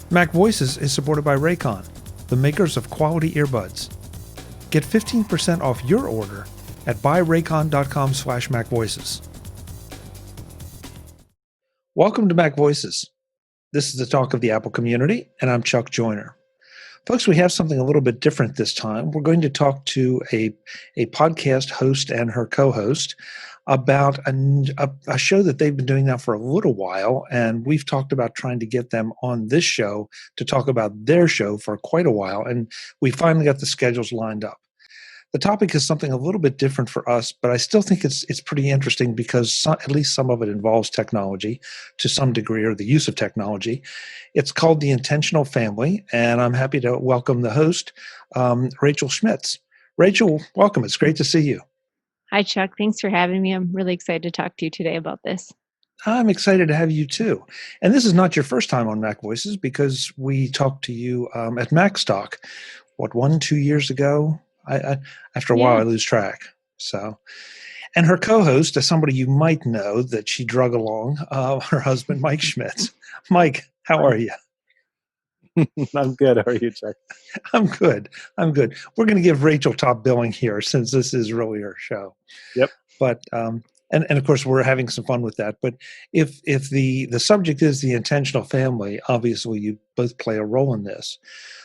MacVoices is supported by Raycon, the makers of quality earbuds. Get 15% off your order at buyraycon.com/MacVoices. Welcome to MacVoices. This is the talk of the Apple community, and I'm Chuck Joyner. Folks, we have something a little bit different this time. We're going to talk to a podcast host and her co-host about a show that they've been doing now for a little while, and we've talked about trying to get them on this show to talk about their show for quite a while, and we finally got the schedules lined up. The topic is something a little bit different for us, but I still think it's pretty interesting because at least some of it involves technology to some degree, or the use of technology. It's called The Intentional Family, and I'm happy to welcome the host, Racheal Schmitz. Racheal, welcome. It's great to see you. Hi, Chuck. Thanks for having me. I'm really excited to talk to you today about this. I'm excited to have you too. And this is not your first time on MacVoices because we talked to you at MacStock, 2 years ago? After a while, I lose track. So, and her co-host is somebody you might know that she drug along, her husband, Mike Schmitz. Mike, how are you? I'm good. How are you, Chuck? I'm good. We're going to give Racheal top billing here since this is really her show. Yep. But and of course we're having some fun with that. But if the subject is the intentional family, obviously you both play a role in this.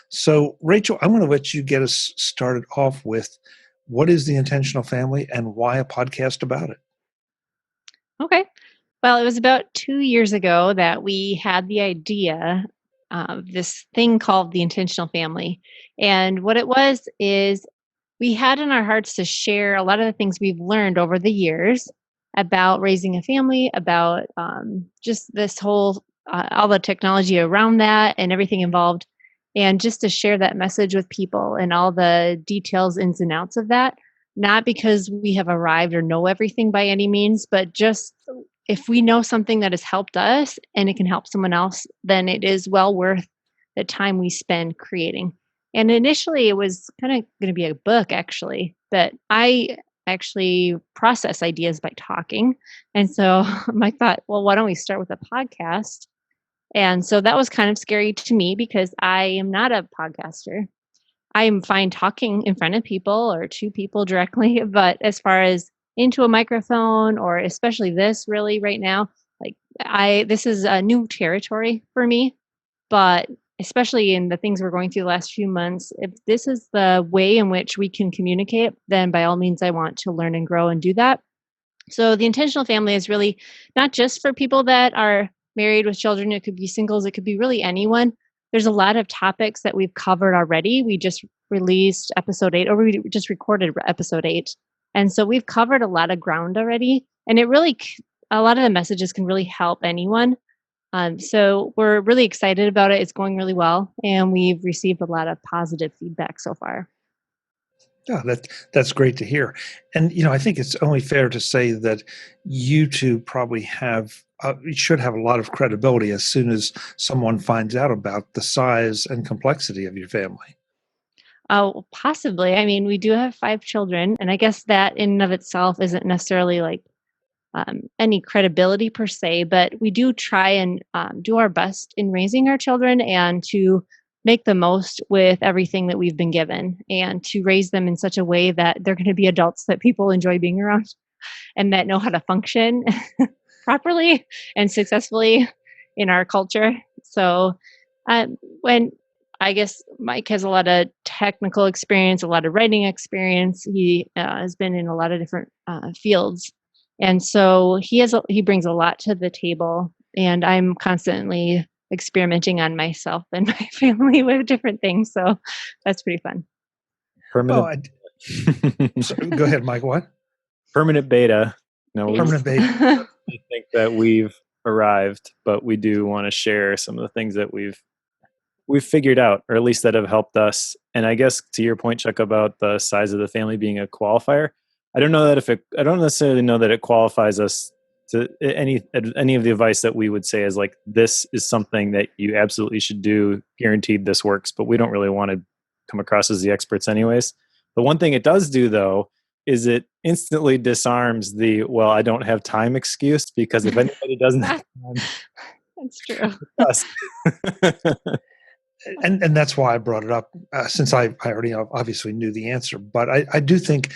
So Racheal, I'm going to let you get us started off with what is the intentional family and why a podcast about it? Okay. Well, it was about 2 years ago that we had the idea of this thing called the intentional family. And what it was is we had in our hearts to share a lot of the things we've learned over the years about raising a family, about just this whole, all the technology around that and everything involved. And just to share that message with people and all the details, ins and outs of that, not because we have arrived or know everything by any means, but just if we know something that has helped us and it can help someone else, then it is well worth the time we spend creating. And initially it was kind of going to be a book, actually, but I actually process ideas by talking. And so Mike thought, well, why don't we start with a podcast? And so that was kind of scary to me because I am not a podcaster. I am fine talking in front of people or to people directly, but as far as into a microphone or especially this really right now, this is a new territory for me, but especially in the things we're going through the last few months, if this is the way in which we can communicate, then by all means, I want to learn and grow and do that. So the intentional family is really not just for people that are married with children. It could be singles. It could be really anyone. There's a lot of topics that we've covered already. We just released episode 8, or we just recorded episode 8. And so we've covered a lot of ground already. And a lot of the messages can really help anyone. So we're really excited about it. It's going really well. And we've received a lot of positive feedback so far. Yeah, that's great to hear. And, I think it's only fair to say that you two probably should have a lot of credibility as soon as someone finds out about the size and complexity of your family. Oh, possibly. I mean, we do have 5 children, and I guess that in and of itself isn't necessarily any credibility per se, but we do try and do our best in raising our children and to make the most with everything that we've been given and to raise them in such a way that they're going to be adults that people enjoy being around and that know how to function properly and successfully in our culture. So when I guess Mike has a lot of technical experience, a lot of writing experience. He has been in a lot of different fields. And so he brings a lot to the table, and I'm constantly experimenting on myself and my family with different things. So that's pretty fun. Permanent. Sorry, go ahead, Mike. What? Permanent beta. No, permanent beta. I think that we've arrived, but we do want to share some of the things that we've figured out, or at least that have helped us. And I guess to your point, Chuck, about the size of the family being a qualifier, I don't necessarily know that it qualifies us to any of the advice that we would say is like, this is something that you absolutely should do, guaranteed this works, but we don't really want to come across as the experts anyways. The one thing it does do though, is it instantly disarms the, well, I don't have time excuse, because if anybody doesn't have time, that's true. us. and that's why I brought it up, since I already obviously knew the answer. But I do think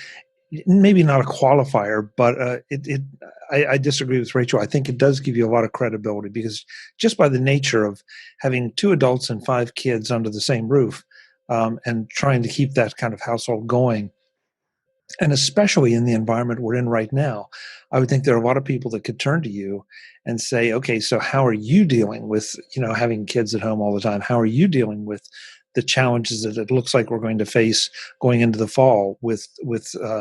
maybe not a qualifier, but I disagree with Racheal. I think it does give you a lot of credibility because just by the nature of having 2 adults and 5 kids under the same roof, and trying to keep that kind of household going, and especially in the environment we're in right now, I would think there are a lot of people that could turn to you and say, okay, so how are you dealing with, having kids at home all the time? How are you dealing with the challenges that it looks like we're going to face going into the fall with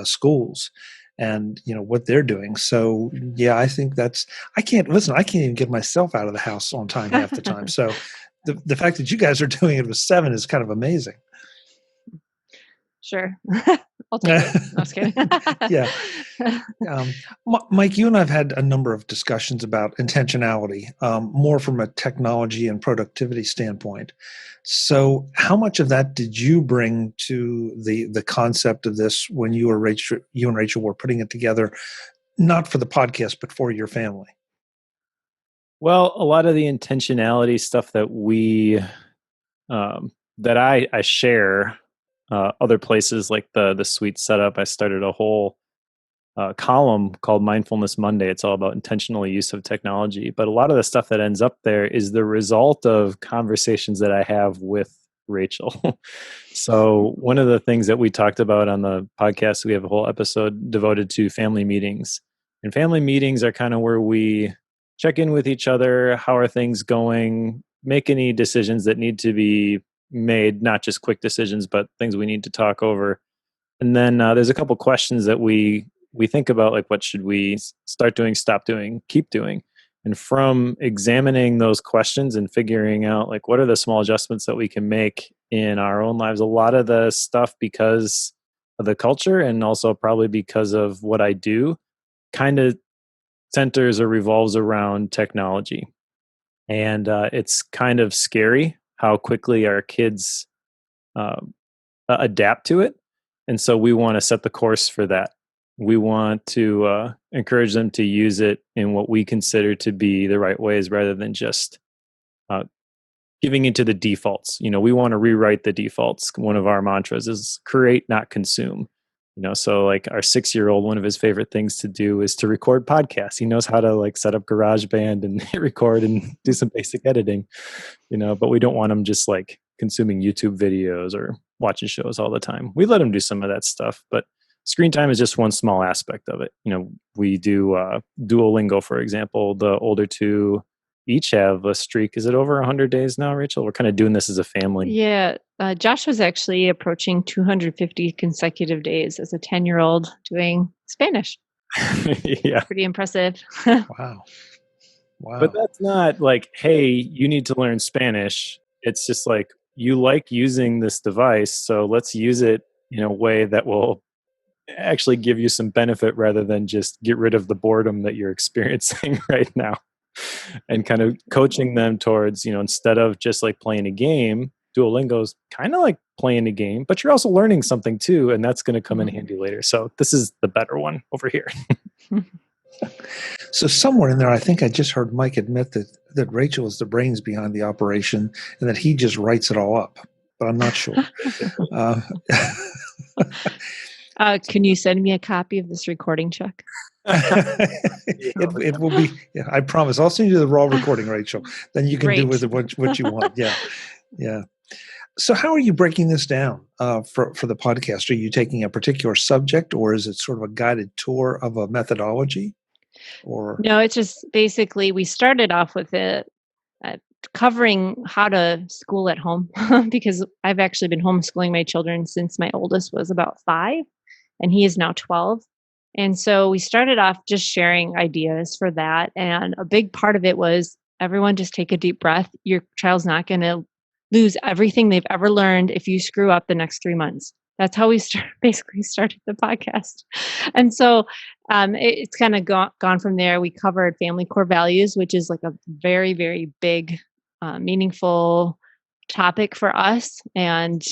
schools and what they're doing? So yeah, I think I can't even get myself out of the house on time half the time. So the fact that you guys are doing it with 7 is kind of amazing. Sure. I'll take it. No, I was kidding. Yeah. Mike, you and I've had a number of discussions about intentionality, more from a technology and productivity standpoint. So how much of that did you bring to the concept of this when you and Racheal were putting it together, not for the podcast, but for your family? Well, a lot of the intentionality stuff that that I share, other places like the Suite setup, I started a whole column called Mindfulness Monday. It's all about intentional use of technology. But a lot of the stuff that ends up there is the result of conversations that I have with Racheal. So one of the things that we talked about on the podcast, we have a whole episode devoted to family meetings. And family meetings are kind of where we check in with each other. How are things going? Make any decisions that need to be made, not just quick decisions, but things we need to talk over. And then there's a couple questions that we think about, like what should we start doing, stop doing, keep doing. And from examining those questions and figuring out like what are the small adjustments that we can make in our own lives, a lot of the stuff, because of the culture and also probably because of what I do, kind of centers or revolves around technology. And it's kind of scary how quickly our kids adapt to it. And so we want to set the course for that. We want to encourage them to use it in what we consider to be the right ways rather than just giving into the defaults. We want to rewrite the defaults. One of our mantras is create, not consume. So like our 6-year-old, one of his favorite things to do is to record podcasts. He knows how to like set up GarageBand and record and do some basic editing, but we don't want him just like consuming YouTube videos or watching shows all the time. We let him do some of that stuff, but screen time is just one small aspect of it. We do Duolingo, for example. The older 2 each have a streak. Is it over 100 days now, Racheal? We're kind of doing this as a family. Yeah. Josh was actually approaching 250 consecutive days as a 10-year-old doing Spanish. Yeah. Pretty impressive. Wow. But that's not like, hey, you need to learn Spanish. It's just like, you like using this device, so let's use it in a way that will actually give you some benefit rather than just get rid of the boredom that you're experiencing right now. And kind of coaching them towards, instead of just like playing a game, Duolingo's kind of like playing a game, but you're also learning something too, and that's going to come in handy later. So this is the better one over here. So somewhere in there, I think I just heard Mike admit that Racheal is the brains behind the operation and that he just writes it all up, but I'm not sure. Can you send me a copy of this recording, Chuck? It will be. Yeah, I promise. I'll send you the raw recording, Racheal. Then you can do with it what you want. Yeah. So, how are you breaking this down for the podcast? Are you taking a particular subject, or is it sort of a guided tour of a methodology? Or no, it's just basically we started off with it covering how to school at home because I've actually been homeschooling my children since my oldest was about 5, and he is now 12. And so we started off just sharing ideas for that. And a big part of it was everyone just take a deep breath. Your child's not going to lose everything they've ever learned if you screw up the next 3 months. That's how we basically started the podcast. And so it's kind of gone from there. We covered family core values, which is like a very, very big, meaningful topic for us. And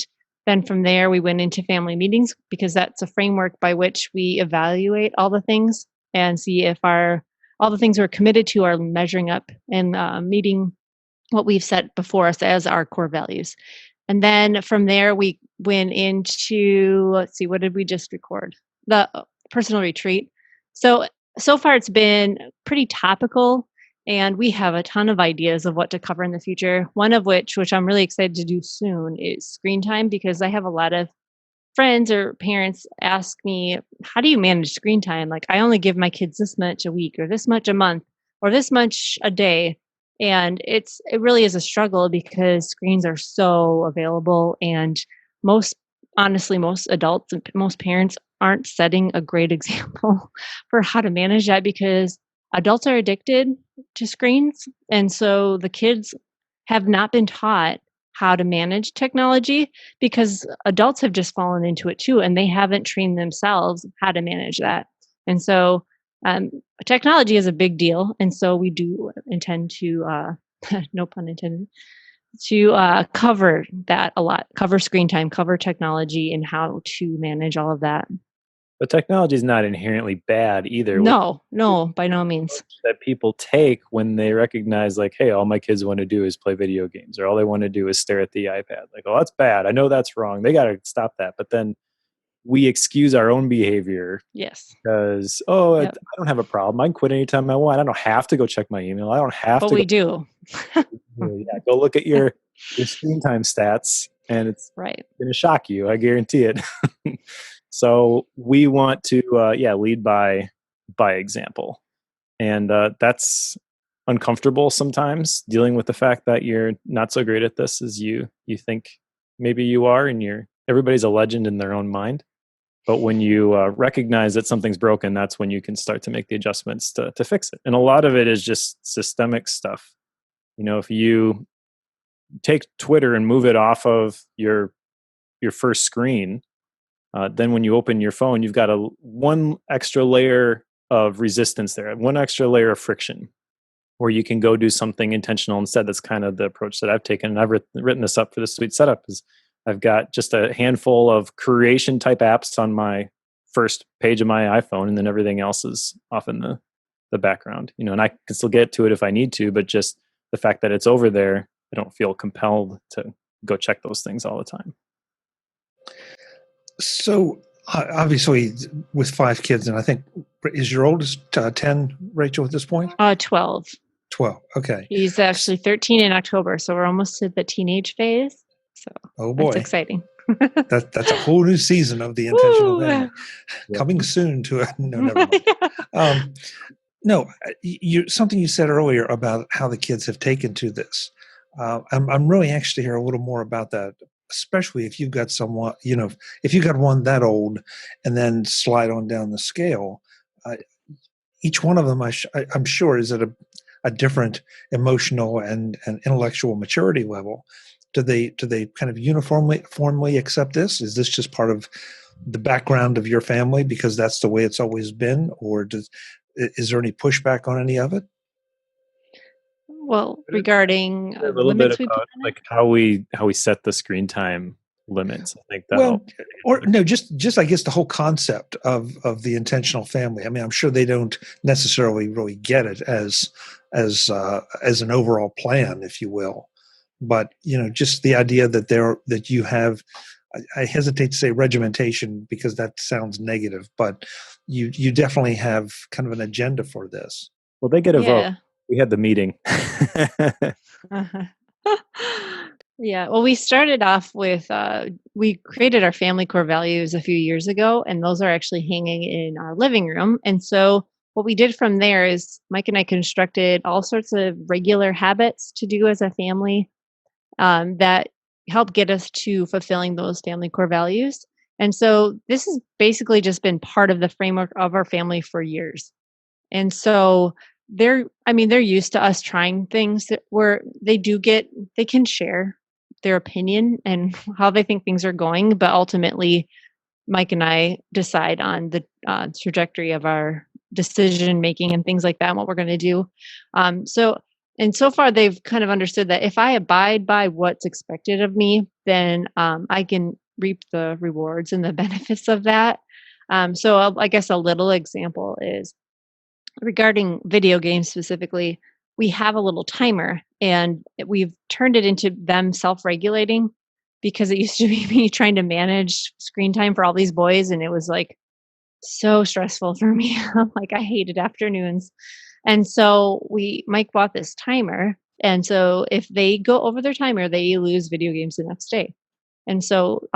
then from there, we went into family meetings because that's a framework by which we evaluate all the things and see if all the things we're committed to are measuring up and meeting what we've set before us as our core values. And then from there, we went into, let's see, what did we just record? The personal retreat. So far it's been pretty topical, and we have a ton of ideas of what to cover in the future. One of which I'm really excited to do soon, is screen time, because I have a lot of friends or parents ask me, how do you manage screen time? Like, I only give my kids this much a week, or this much a month, or this much a day. And it really is a struggle, because screens are so available, and most honestly, most adults and most parents aren't setting a great example for how to manage that, because adults are addicted to screens. And so the kids have not been taught how to manage technology, because adults have just fallen into it too, and they haven't trained themselves how to manage that. And so um, technology is a big deal, and so we do intend to, no pun intended, to cover that a lot, cover screen time, cover technology, and how to manage all of that. But technology is not inherently bad either. No, by no means. That people take when they recognize, like, hey, all my kids want to do is play video games, or all they want to do is stare at the iPad. Like, oh, that's bad. I know that's wrong. They got to stop that. But then we excuse our own behavior. Yes. Because, Yep. I don't have a problem. I can quit anytime I want. I don't have to go check my email. I don't have But to. we do. Go look at your screen time stats, and it's Right. going to shock you. I guarantee it. So we want to, lead by example, and that's uncomfortable sometimes, dealing with the fact that you're not so great at this as you think maybe you are, and everybody's a legend in their own mind. But when you recognize that something's broken, that's when you can start to make the adjustments to fix it. And a lot of it is just systemic stuff. If you take Twitter and move it off of your first screen, then when you open your phone, you've got one extra layer of resistance there, one extra layer of friction, where you can go do something intentional instead. That's kind of the approach that I've taken. And I've written this up for the Sweet Setup. Is I've got just a handful of creation type apps on my first page of my iPhone, and then everything else is off in the background. And I can still get to it if I need to, but just the fact that it's over there, I don't feel compelled to go check those things all the time. So obviously, with 5 kids, and I think, is your oldest 10, Racheal, at this point? 12. 12. Okay. He's actually 13 in October, so we're almost to the teenage phase. So oh boy, that's exciting. That's a whole new season of the Intentional Family coming soon to a no, never mind. No, something you said earlier about how the kids have taken to this. I'm really anxious to hear a little more about that, especially if you've got someone, if you've got one that old, and then slide on down the scale. Each one of them, I'm sure, is at a different emotional and intellectual maturity level. Do they kind of uniformly accept this? Is this just part of the background of your family because that's the way it's always been, or is there any pushback on any of it? Well, regarding a little bit about like how we set the screen time limits. I think that just I guess the whole concept of the intentional family. I mean, I'm sure they don't necessarily really get it as an overall plan, if you will, but just the idea that you have. I hesitate to say regimentation because that sounds negative, but you definitely have kind of an agenda for this. Well, they get a vote. We had the meeting. Yeah. Well, we started off with, we created our family core values a few years ago, and those are actually hanging in our living room. And so what we did from there is Mike and I constructed all sorts of regular habits to do as a family that help get us to fulfilling those family core values. And so this has basically just been part of the framework of our family for years. And so they're used to us trying things where they can share their opinion and how they think things are going, but ultimately Mike and I decide on the trajectory of our decision making and things like that, and what we're going to do. So far they've kind of understood that if I abide by what's expected of me, then I can reap the rewards and the benefits of that. I guess a little example is regarding video games specifically. we have a little timer, and we've turned it into them self-regulating, because it used to be me trying to manage screen time for all these boys, and it was like so stressful for me. Like, I hated afternoons. And so Mike bought this timer. And so if they go over their timer, they lose video games the next day. And so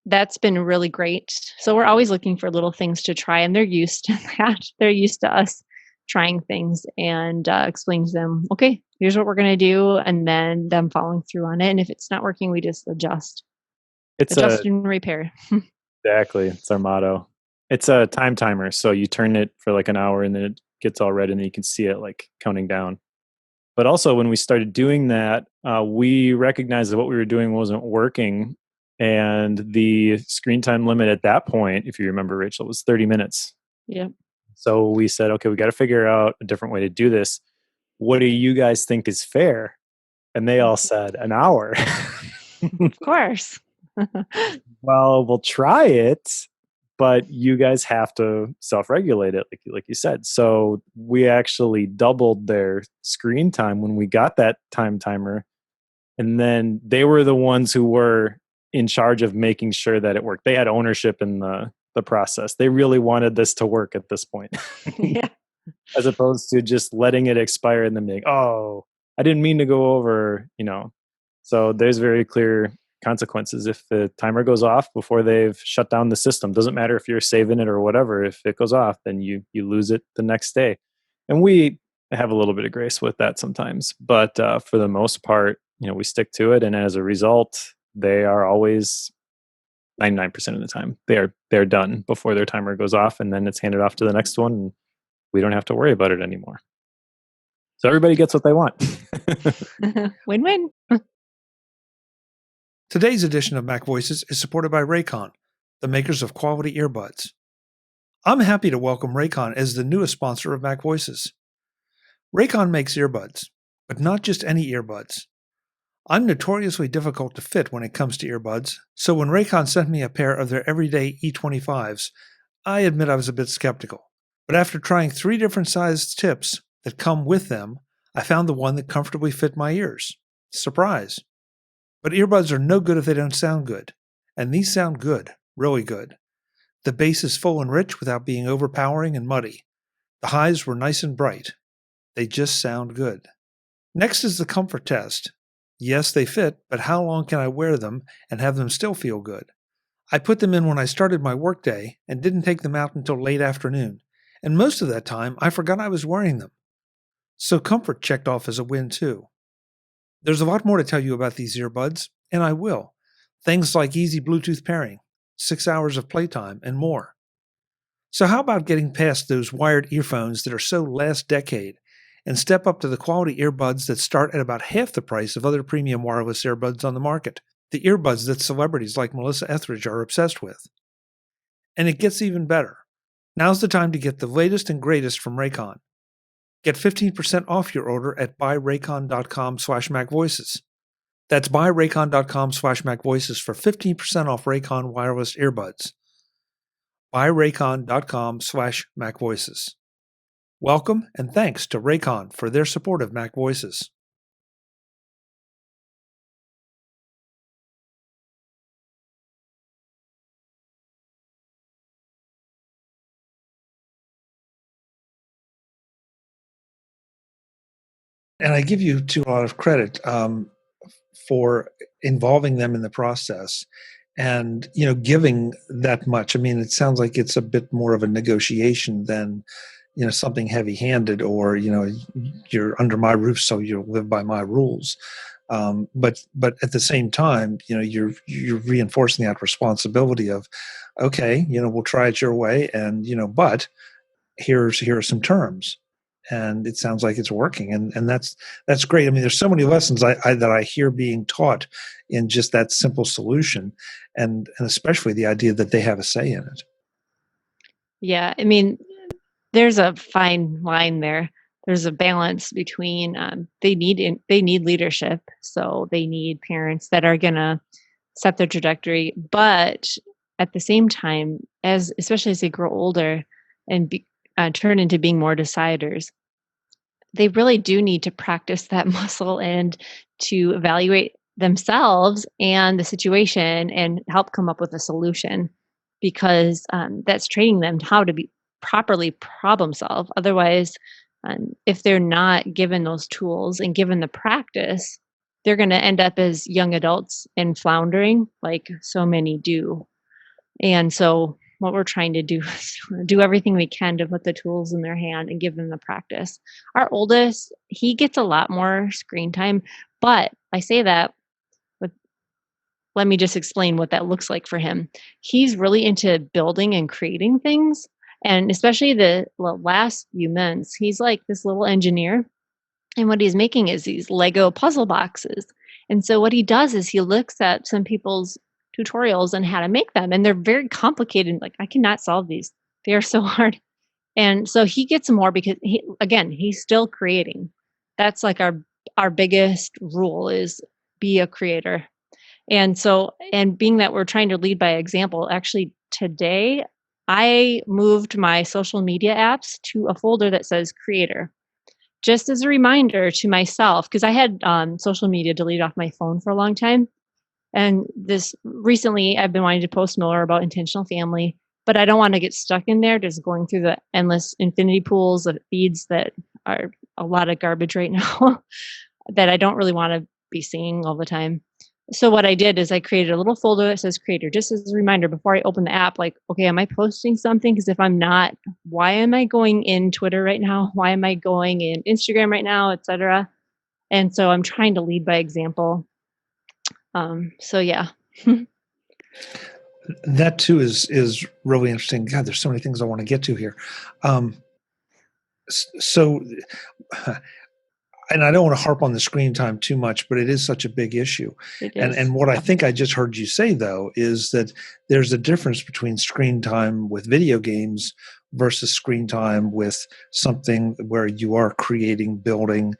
that's been really great. So we're always looking for little things to try, and they're used to that. They're used to us trying things and explaining to them, okay, here's what we're going to do, and then them following through on it. And if it's not working, we just adjust and repair. Exactly. It's our motto. It's a time timer. So you turn it for like an hour and then it gets all red and then you can see it like counting down. But also when we started doing that, we recognized that what we were doing wasn't working. And the screen time limit at that point, if you remember, Racheal, was 30 minutes. Yeah. So we said, okay, we got to figure out a different way to do this. What do you guys think is fair? And they all said an hour. Of course. Well, we'll try it, but you guys have to self-regulate it, like you said. So we actually doubled their screen time when we got that time timer. And then they were the ones who were in charge of making sure that it worked. They had ownership in the process. They really wanted this to work at this point. Yeah. As opposed to just letting it expire and then being, oh, I didn't mean to go over, So there's very clear consequences. If the timer goes off before they've shut down the system, doesn't matter if you're saving it or whatever, if it goes off, then you lose it the next day. And we have a little bit of grace with that sometimes, but for the most part, we stick to it. And as a result, they are always 99% of the time they're done before their timer goes off, and then it's handed off to the next one, and we don't have to worry about it anymore. So everybody gets what they want. Win-win. Today's edition of MacVoices is supported by Raycon, the makers of quality earbuds. I'm happy to welcome Raycon as the newest sponsor of MacVoices. Raycon makes earbuds, but not just any earbuds. I'm notoriously difficult to fit when it comes to earbuds, so when Raycon sent me a pair of their everyday E25s, I admit I was a bit skeptical. But after trying 3 different sized tips that come with them, I found the one that comfortably fit my ears. Surprise! But earbuds are no good if they don't sound good. And these sound good, really good. The bass is full and rich without being overpowering and muddy. The highs were nice and bright. They just sound good. Next is the comfort test. Yes, they fit, but how long can I wear them and have them still feel good? I put them in when I started my workday and didn't take them out until late afternoon, and most of that time I forgot I was wearing them. So comfort checked off as a win too. There's a lot more to tell you about these earbuds, and I will. Things like easy Bluetooth pairing, 6 hours of playtime, and more. So how about getting past those wired earphones that are so last decade and step up to the quality earbuds that start at about half the price of other premium wireless earbuds on the market, the earbuds that celebrities like Melissa Etheridge are obsessed with. And it gets even better. Now's the time to get the latest and greatest from Raycon. Get 15% off your order at buyraycon.com/MacVoices. That's buyraycon.com/MacVoices for 15% off Raycon wireless earbuds. buyraycon.com/MacVoices. Welcome and thanks to Raycon for their support of MacVoices. And I give you a lot of credit for involving them in the process and giving that much. I mean, it sounds like it's a bit more of a negotiation than something heavy-handed, or you're under my roof, so you'll live by my rules. But at the same time, you're reinforcing that responsibility of, okay, we'll try it your way, and but here are some terms. And it sounds like it's working, and that's great. I mean, there's so many lessons that I hear being taught in just that simple solution, and especially the idea that they have a say in it. Yeah, I mean, there's a fine line there. There's a balance between they need leadership, so they need parents that are gonna set their trajectory, but at the same time, especially as they grow older and turn into being more deciders, they really do need to practice that muscle and to evaluate themselves and the situation and help come up with a solution, because that's training them how to be properly problem solve. Otherwise, if they're not given those tools and given the practice, they're going to end up as young adults and floundering like so many do. And so what we're trying to do is do everything we can to put the tools in their hand and give them the practice. Our oldest, he gets a lot more screen time, but I say that, but let me just explain what that looks like for him. He's really into building and creating things. And especially the last few months, he's like this little engineer. And what he's making is these Lego puzzle boxes. And so what he does is he looks at some people's tutorials on how to make them, and they're very complicated. Like, I cannot solve these. They are so hard. And so he gets more because he's still creating. That's like our biggest rule is be a creator. And so, and being that we're trying to lead by example, actually today I moved my social media apps to a folder that says creator, just as a reminder to myself, because I had social media deleted off my phone for a long time. And this recently, I've been wanting to post more about intentional family, but I don't want to get stuck in there just going through the endless infinity pools of feeds that are a lot of garbage right now that I don't really want to be seeing all the time. So what I did is I created a little folder that says creator, just as a reminder before I open the app, like, okay, am I posting something? Because if I'm not, why am I going in Twitter right now? Why am I going in Instagram right now, etc.? And so I'm trying to lead by example. So yeah. That too is really interesting. God, there's so many things I want to get to here. So, and I don't want to harp on the screen time too much, but it is such a big issue. And what I think I just heard you say, though, is that there's a difference between screen time with video games versus screen time with something where you are creating, building,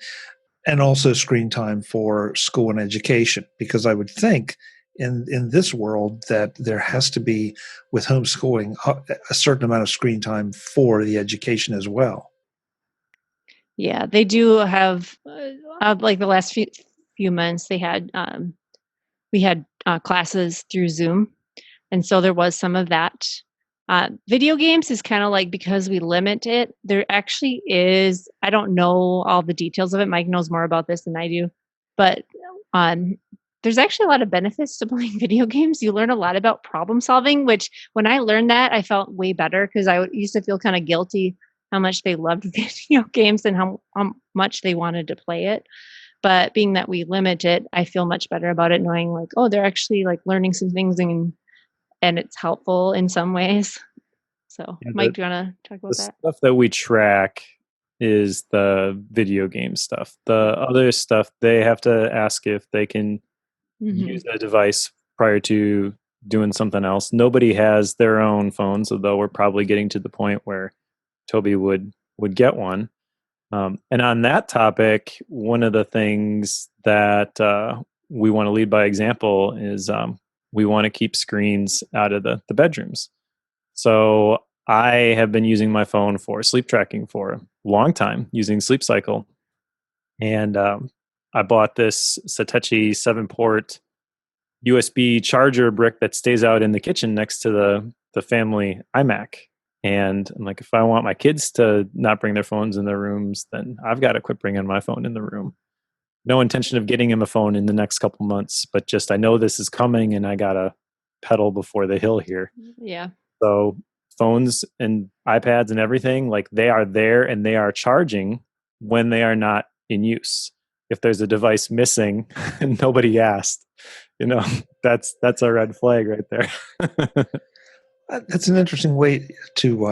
and also screen time for school and education. Because I would think in this world that there has to be, with homeschooling, a certain amount of screen time for the education as well. Yeah, they do have, like the last few months, they had we had classes through Zoom, and so there was some of that. Video games is kind of like, because we limit it, there actually is, I don't know all the details of it. Mike knows more about this than I do, but there's actually a lot of benefits to playing video games. You learn a lot about problem solving, which when I learned that, I felt way better, because I used to feel kind of guilty how much they loved video games and how much they wanted to play it. But being that we limit it, I feel much better about it, knowing like, oh, they're actually like learning some things, and it's helpful in some ways. So, yeah, Mike, do you want to talk about that? The stuff that we track is the video game stuff. The other stuff, they have to ask if they can use a device prior to doing something else. Nobody has their own phones, although we're probably getting to the point where Toby would get one. And on that topic, one of the things that we want to lead by example is we want to keep screens out of the bedrooms. So I have been using my phone for sleep tracking for a long time, using Sleep Cycle. And I bought this Satechi 7-port USB charger brick that stays out in the kitchen next to the family iMac. And I'm like, if I want my kids to not bring their phones in their rooms, then I've got to quit bringing my phone in the room. No intention of getting him a phone in the next couple months, but just I know this is coming and I got to pedal before the hill here. Yeah. So phones and iPads and everything, like they are there and they are charging when they are not in use. If there's a device missing and nobody asked, that's a red flag right there. That's an interesting way to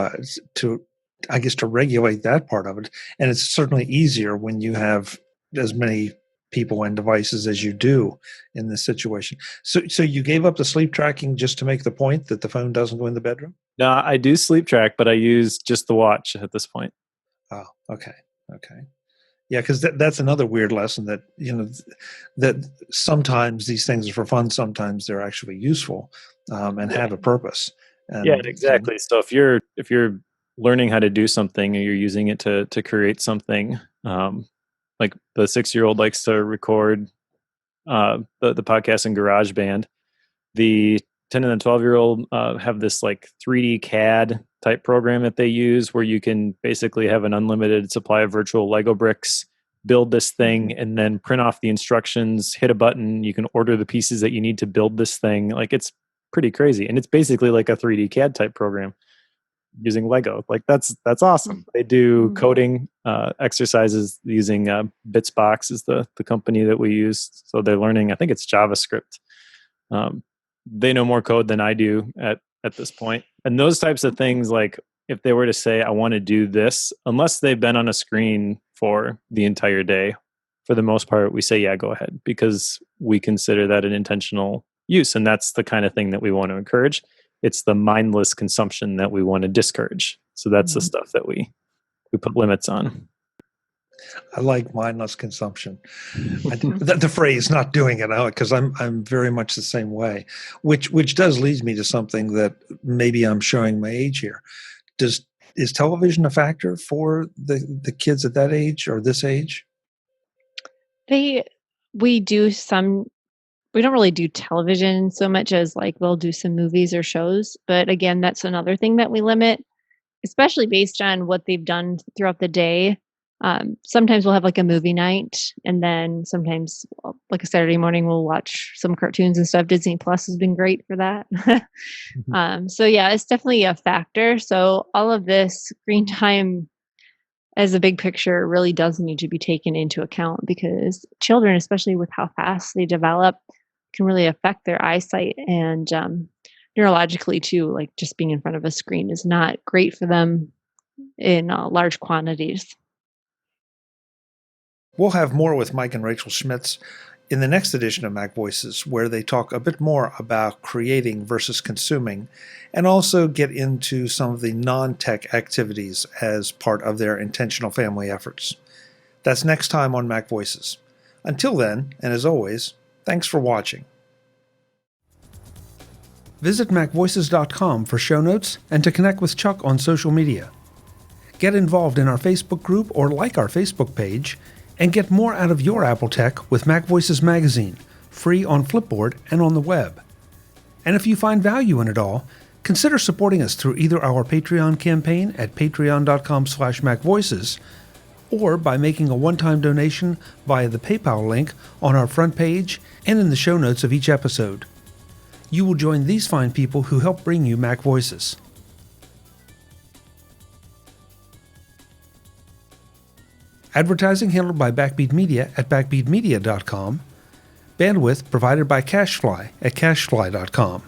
I guess to regulate that part of it, and it's certainly easier when you have as many people and devices as you do in this situation. So you gave up the sleep tracking just to make the point that the phone doesn't go in the bedroom? No, I do sleep track, but I use just the watch at this point. Oh, okay. Yeah, because that's another weird lesson that that sometimes these things are for fun, sometimes they're actually useful and have a purpose. And, yeah, exactly. So if you're learning how to do something, or you're using it to create something, Like the 6-year-old likes to record the podcast in GarageBand. The 10 and the 12-year-old have this like 3D CAD type program that they use where you can basically have an unlimited supply of virtual Lego bricks, build this thing, and then print off the instructions, hit a button. You can order the pieces that you need to build this thing. Like, it's pretty crazy. And it's basically like a 3D CAD type program using Lego. Like, that's awesome. They do coding exercises using Bitsbox is the company that we use. So they're learning, I think it's JavaScript. They know more code than I do at this point. And those types of things, like if they were to say, I want to do this, unless they've been on a screen for the entire day, for the most part, we say, yeah, go ahead, because we consider that an intentional use. And that's the kind of thing that we want to encourage. It's the mindless consumption that we want to discourage. So that's the stuff that we put limits on. I like mindless consumption. The phrase "not doing it," because I'm very much the same way. Which does lead me to something that maybe I'm showing my age here. Is television a factor for the kids at that age or this age? We do some. We don't really do television so much as like we'll do some movies or shows. But again, that's another thing that we limit, especially based on what they've done throughout the day. Sometimes we'll have like a movie night, and then sometimes like a Saturday morning we'll watch some cartoons and stuff. Disney Plus has been great for that. So yeah, it's definitely a factor. So all of this screen time as a big picture really does need to be taken into account, because children, especially with how fast they develop, can really affect their eyesight and neurologically too. Like just being in front of a screen is not great for them in large quantities. We'll have more with Mike and Racheal Schmitz in the next edition of MacVoices, where they talk a bit more about creating versus consuming, and also get into some of the non-tech activities as part of their intentional family efforts. That's next time on MacVoices. Until then, and as always, thanks for watching. Visit MacVoices.com for show notes and to connect with Chuck on social media. Get involved in our Facebook group or like our Facebook page, and get more out of your Apple tech with MacVoices magazine, free on Flipboard and on the web. And if you find value in it all, consider supporting us through either our Patreon campaign at patreon.com/MacVoices, or by making a one-time donation via the PayPal link on our front page and in the show notes of each episode. You will join these fine people who help bring you MacVoices. Advertising handled by Backbeat Media at backbeatmedia.com. Bandwidth provided by CashFly at cashfly.com.